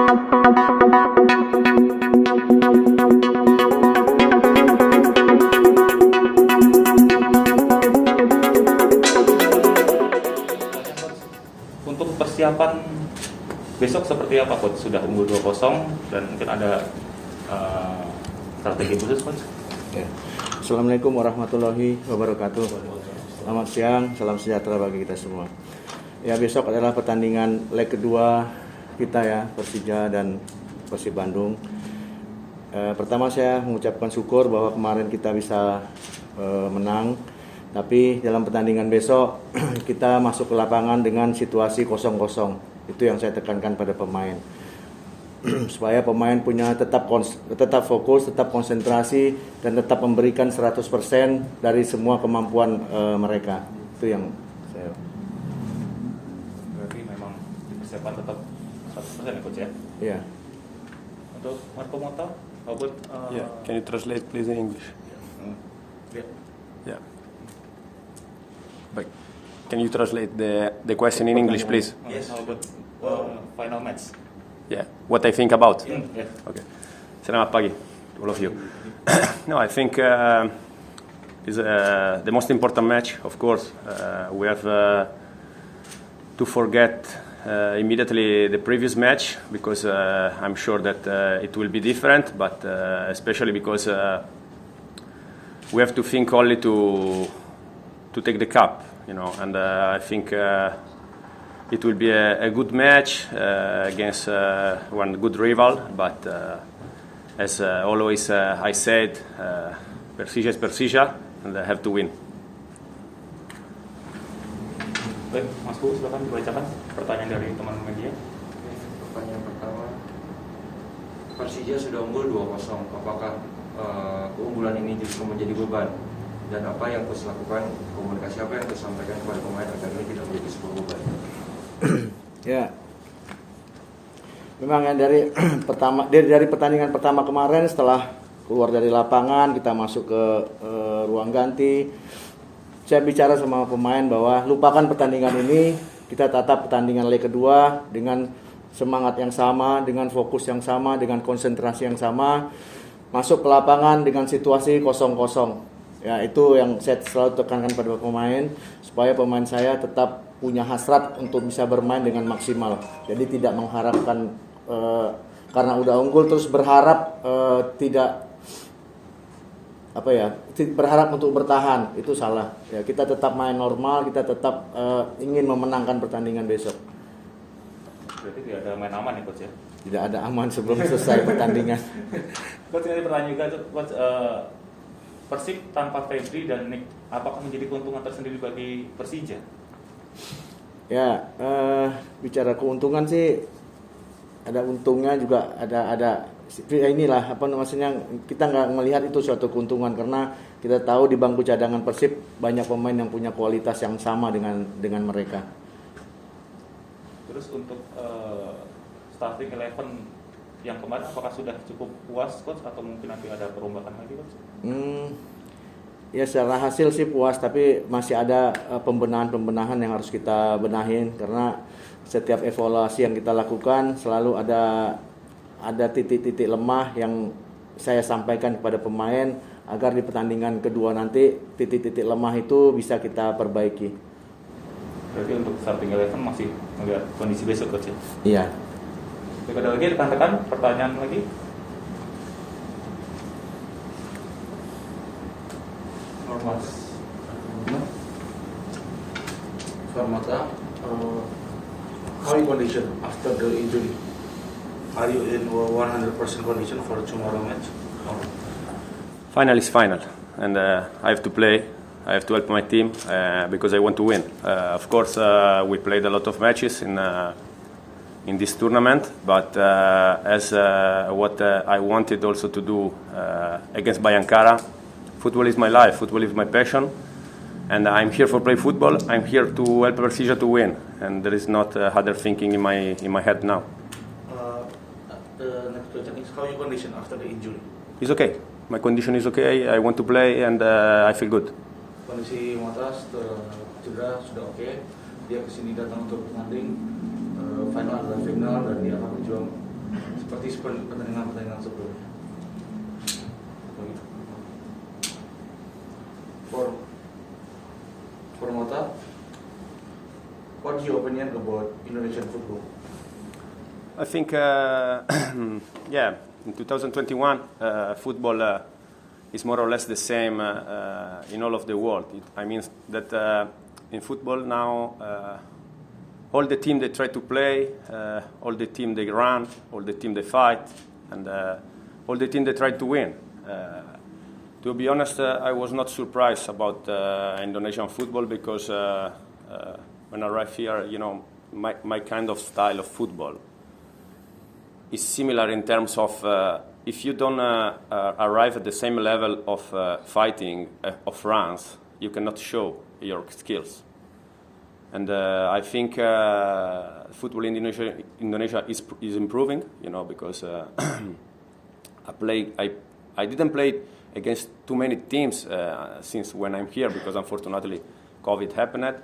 Untuk persiapan besok seperti apa, Coach? Sudah unggul 2-0 dan mungkin ada strategi khusus, Coach? Ya. Assalamualaikum warahmatullahi wabarakatuh. Selamat siang, salam sejahtera bagi kita semua. Ya, besok adalah pertandingan leg kedua kita ya, Persija dan Persib Bandung. Pertama saya mengucapkan syukur bahwa kemarin kita bisa menang. Tapi dalam pertandingan besok kita masuk ke lapangan dengan situasi 0-0. Itu yang saya tekankan pada pemain. Supaya pemain punya tetap fokus, tetap konsentrasi dan tetap memberikan 100% dari semua kemampuan mereka. Itu yang saya. Berarti memang persiapan tetap 100% ya, Coach ya? Iya. Untuk Marco Mota, Yeah, can you translate please in English? Yeah. But can you translate the question in English, please? Yes. How about final match? Yeah. What I think about? Yes. Okay. Selamat pagi, all of you. No, I think it's the most important match, of course. We have to forget immediately the previous match because I'm sure that it will be different, but especially because we have to think only to take the cup, you know, and I think it will be a good match against one good rival, but as always I said, Persija is Persija, and I have to win. Baik, Mas Bu, silakan dibacakan pertanyaan dari teman media. Pertanyaan pertama, Persija sudah unggul 2-0. Apakah keunggulan ini justru menjadi beban? Dan apa yang Coach lakukan, komunikasi apa yang Coach sampaikan kepada pemain agar ini tidak menjadi sebuah beban? Ya. Memang ya dari pertandingan pertama kemarin setelah keluar dari lapangan kita masuk ke ruang ganti. Saya bicara sama pemain bahwa lupakan pertandingan ini, kita tatap pertandingan leg kedua dengan semangat yang sama, dengan fokus yang sama, dengan konsentrasi yang sama, masuk ke lapangan dengan situasi 0-0. Ya, itu yang saya selalu tekankan pada pemain supaya pemain saya tetap punya hasrat untuk bisa bermain dengan maksimal. Jadi tidak mengharapkan karena udah unggul terus berharap berharap untuk bertahan, itu salah. Ya, kita tetap main normal, kita tetap ingin memenangkan pertandingan besok. Berarti tidak ada main aman ya, Coach ya? Tidak ada aman sebelum selesai pertandingan. Coach, ini pertanyaan juga, Coach, Persib tanpa Febri dan Nick, apakah menjadi keuntungan tersendiri bagi Persija? Ya, bicara keuntungan sih ada untungnya juga ada inilah maksudnya kita nggak melihat itu suatu keuntungan karena kita tahu di bangku cadangan Persib banyak pemain yang punya kualitas yang sama dengan mereka. Terus untuk starting 11 yang kemarin apakah sudah cukup puas, Coach, atau mungkin nanti ada perombakan lagi, Coach? Ya secara hasil sih puas, tapi masih ada pembenahan yang harus kita benahin karena setiap evaluasi yang kita lakukan selalu ada titik-titik lemah yang saya sampaikan kepada pemain agar di pertandingan kedua nanti titik-titik lemah itu bisa kita perbaiki. Berarti untuk starting 11 masih melihat kondisi besok, Coach ya? Iya. Oke, ada lagi rekan-rekan pertanyaan lagi? Farmata, how are you condition after the injury? Are you in 100% condition for tomorrow match? Final is final, and I have to play. I have to help my team because I want to win. Of course, we played a lot of matches in this tournament, but as what I wanted also to do against Bayankara, football is my life, football is my passion, and I'm here for play football. I'm here to help Persija to win, and there is not other thinking in my head now. The next question is how you condition after the injury? It's okay. My condition is okay. I want to play, and I feel good. Kondisi Mota cedera sudah oke. Dia kesini datang untuk bertanding. Final adalah final dan dia akan berjuang seperti pertandingan sebelumnya. For Mota, what's your opinion about Indonesian football? I think, yeah, in 2021, football is more or less the same in all of the world. I mean that in football now, all the team they try to play, all the team they run, all the team they fight, and all the team they try to win. To be honest, I was not surprised about Indonesian football because when I arrived here, you know, my kind of style of football is similar in terms of if you don't arrive at the same level of fighting, of runs, you cannot show your skills. And I think football in Indonesia is improving, you know, because I didn't play against too many teams since when I'm here because unfortunately COVID happened.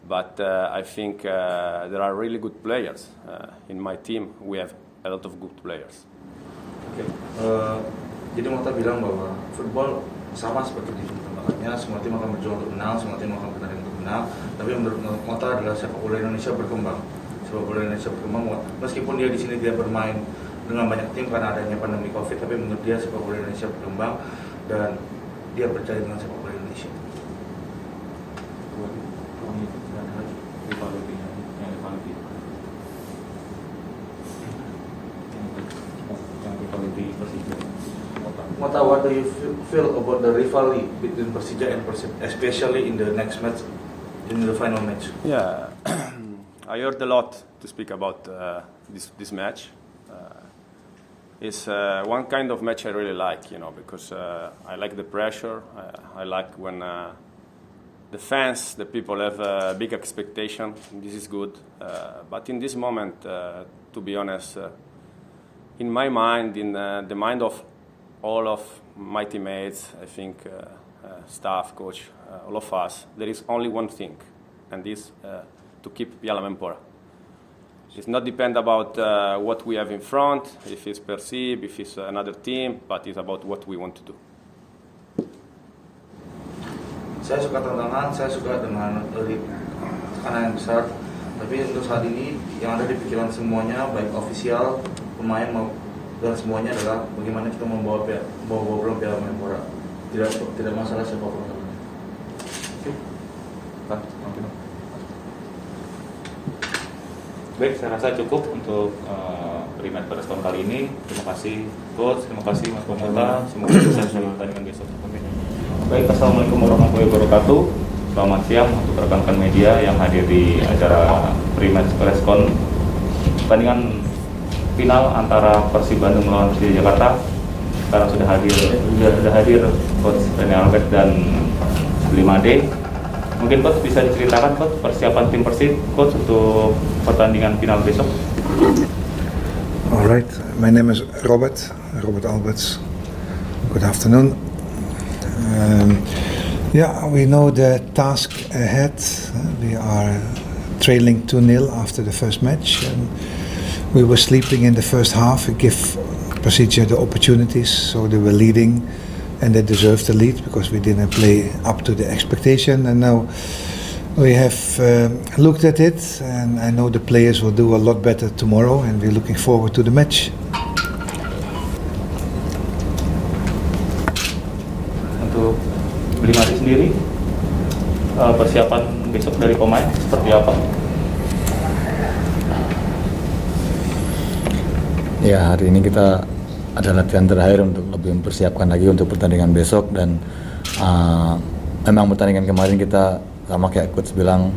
But I think there are really good players in my team. We have a lot of good players. Oke, jadi Mota bilang bahwa football sama seperti di tempatnya, semua tim akan berjuang untuk menang, semua tim akan bertanding untuk menang. Tapi menurut Mota adalah sepak bola Indonesia berkembang. Sepak bola Indonesia berkembang, meskipun dia di sini dia bermain dengan banyak tim karena adanya pandemi COVID, tapi menurut dia sepak bola Indonesia berkembang dan dia percaya dengan sepak bola Indonesia. Mota, what do you feel about the rivalry between Persija and Persib, especially in the next match, in the final match? Yeah, I heard a lot to speak about this match. It's one kind of match I really like, you know, because I like the pressure. I like when the fans, the people have a big expectation. This is good. But in this moment, to be honest, in my mind, in the mind of all of my teammates, I think staff, coach, all of us, there is only one thing, and this to keep Piala Menpora. It's not depend about what we have in front, if it's Persib, if it's another team, but it's about what we want to do. Saya suka tantangan, saya suka dengan tekanan yang besar. Tapi untuk saat ini yang ada di pikiran semuanya, baik ofisial, pemain dan semuanya adalah bagaimana kita membawa pulang Piala Menpora. Tidak masalah siapapun. Oke. Baik, saya rasa cukup untuk Pre-Match pada tahun kali ini. Terima kasih Coach, terima kasih Mas Mota. Semoga sukses di pertandingan besok. Baik, Assalamualaikum warahmatullahi wabarakatuh. Selamat siang untuk rekan-rekan media yang hadir di acara Pre-Match Press Con pertandingan final antara Persib Bandung melawan Persija Jakarta. Sekarang sudah hadir Coach Rene Albert dan Limade. Mungkin Coach bisa diceritakan Coach persiapan tim Persib Coach untuk pertandingan final besok. All right, my name is Robert Alberts. Good afternoon. Yeah, we know the task ahead. We are trailing 2-0 after the first match. And we were sleeping in the first half. We give Persija the opportunities, so they were leading, and they deserved the lead because we didn't play up to the expectation. And now we have looked at it, and I know the players will do a lot better tomorrow, and we're looking forward to the match. Untuk Limade sendiri, persiapan besok dari pemain seperti apa? Ya, hari ini kita ada latihan terakhir untuk lebih mempersiapkan lagi untuk pertandingan besok, dan memang pertandingan kemarin kita sama kayak coach bilang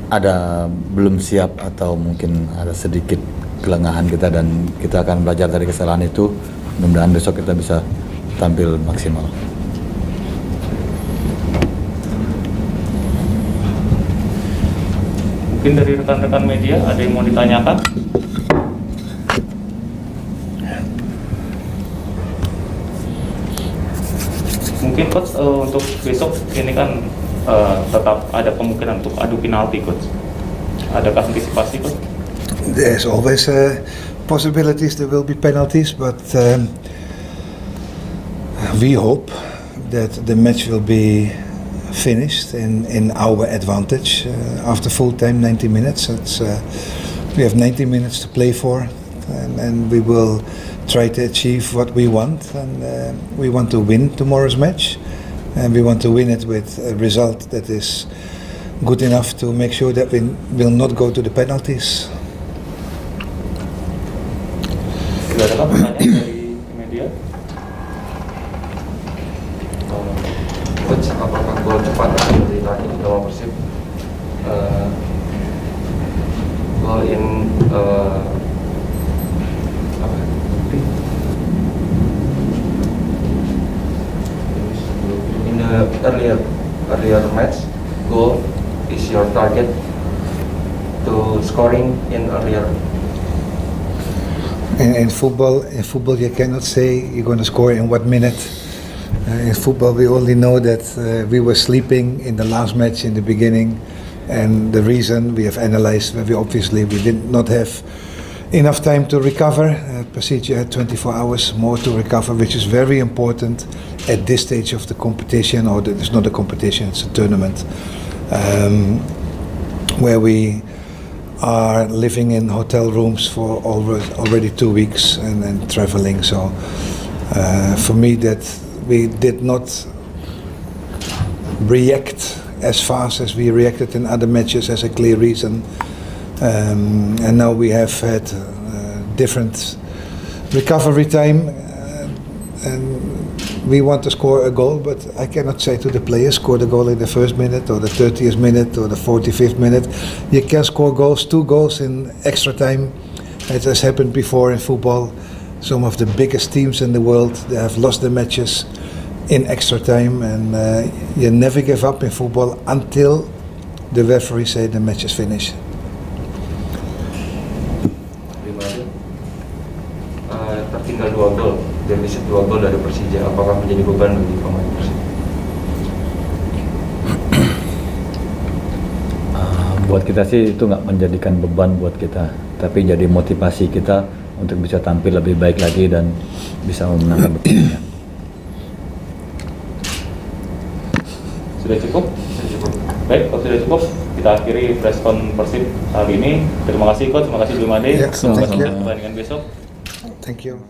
ada belum siap atau mungkin ada sedikit kelengahan kita, dan kita akan belajar dari kesalahan itu. Mudah-mudahan besok kita bisa tampil maksimal. Mungkin dari rekan-rekan media ada yang mau ditanyakan? Mungkin Coach untuk besok ini kan tetap ada kemungkinan untuk adu penalti Coach. Adakah antisipasi Coach? There's always a possibilities there will be penalties, but we hope that the match will be finished in our advantage after full time, 90 minutes. We have 90 minutes to play for, and we will try to achieve what we want. And we want to win tomorrow's match, and we want to win it with a result that is good enough to make sure that we will not go to the penalties. Sudah ada pertanyaan dari media? Coach, apakah gol cepat seperti tadi lawan Persib? Gol in the earlier match, goal is your target to scoring in earlier. In football, you cannot say you're going to score in what minute. In football, we only know that we were sleeping in the last match in the beginning, and the reason we have analyzed, we did not have enough time to recover. Procedure had 24 hours more to recover, which is very important at this stage of the competition, or it's not a competition, it's a tournament, where we are living in hotel rooms for already 2 weeks and traveling. So for me, that we did not react as fast as we reacted in other matches as a clear reason. And now we have had different recovery time, and we want to score a goal, but I cannot say to the players, score the goal in the first minute or the 30th minute or the 45th minute. You can score goals, 2 goals in extra time. It has happened before in football. Some of the biggest teams in the world, they have lost their matches in extra time, and you never give up in football until the referee say the match is finished. Tertinggal 2 gol, defisit 2 gol dari Persija, apakah menjadi beban bagi pemain Persib? Buat kita sih itu nggak menjadikan beban buat kita, tapi jadi motivasi kita untuk bisa tampil lebih baik lagi dan bisa memenangkan pertandingan. Sudah cukup? Baik, kalau sudah cukup, kita akhiri preskon Persib hari ini. Terima kasih Coach, terima kasih Blimade. Yeah, Terima kasih thank you. pertandingan besok. Thank you.